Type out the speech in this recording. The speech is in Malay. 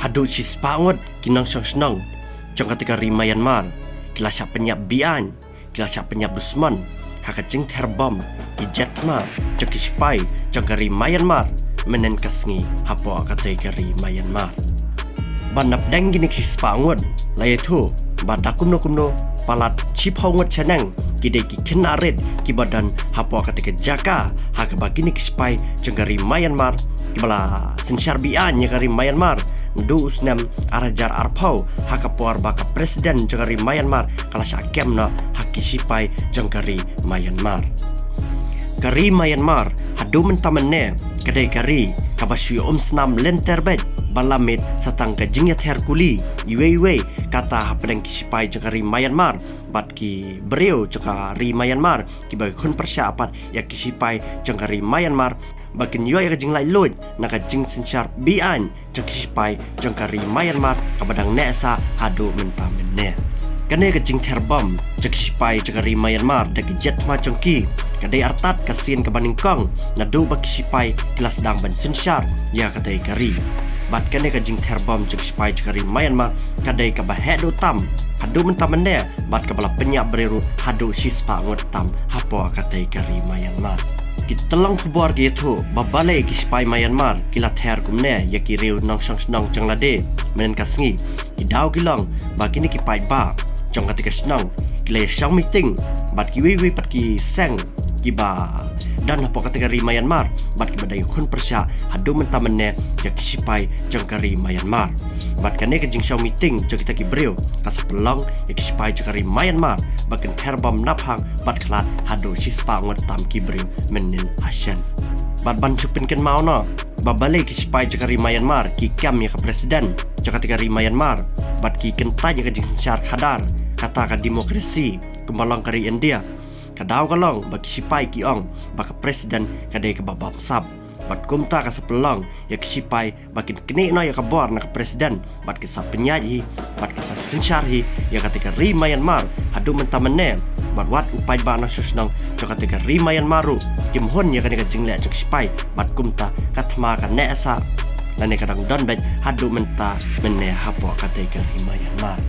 Hadu si spangot kinang senang jong ketika Myanmar kila siap penyap bian kila siap penyap dusman hakacing terbom ki jetma jong kispai jong kari Myanmar menen kasngi hapo akatai kari Myanmar banap dang gini si spangot laya tu badakum no palat chiphawngot chanang kide ki kenaret ki badan hapo akatai jaka hakabagini kispai jong kari Myanmar kibala sensyar bian nya kari Myanmar du usnam arajar arpau hakapuar baka presiden jengari Myanmar kala syakemna hakisipai jengari Myanmar kari Myanmar hadu mentamene kedai kari kabasyu snam lenterbet balamit satang ke jingyat herkuli iwe kata pedang kisipai jengari Myanmar bat ki beriau jengari Myanmar ki bagi kun persyapat ya kisipai jengari Myanmar bakin yo ya jing lai load naka jing sensyar bian jeng kisipai jeng kari Myanmar kabadang nesa hadu mentamene kane ke jing terbom jeng kisipai jeng kari Myanmar dagi jet ma jengki kadai artat kasin kebaning kong nadu baki sipai kelas sedang ban sensyar ya kadai kari bat kane ke jing terbom jeng kisipai jeng kari Myanmar kadai kabah hedu tam hadu mentamene bat kabala penyak bereru hadu sispa ngot tam hapo kadai kari Myanmar kita telang kebuar gitu babalai kispai Myanmar kila ter kumne ya kiriu nang sang janglade menen kasngi kidau kilang bagini ki pai ba jong katika senang kila sang meeting bat ki wi pat ki seng kiba dan hapo katika Myanmar bat ki badai kun persya hadu mentamene ya kispai jong kari Myanmar bat kane ke jing sang meeting jong kita ki breu kasa pelong ya kispai jong kari Myanmar bakin terbom naphang bat klat hadu sispa ngot tam kibreu menin hasan bat ban chupin ken mau no babale kispai jengari Myanmar ki kam ya ke presiden jakatika Myanmar bat ki kentai ya ke jing syar khadar kata ka demokrasi kembalang kari India kadau kalong bagi sipai ki ong baka presiden kadai ke babam sab bat kumta ka sepelong ya kisipai bakin kene no ya kabor na presiden bat kisah penyaji bat kisah sensyarhi ya ketika Myanmar hadu mentamene bat wat upai ba na susnong ketika Myanmaru kimhon ya ketika jingle jek sipai bat kumta katma ka nesa nane kadang don bet hadu menta mene hapo ketika Myanmar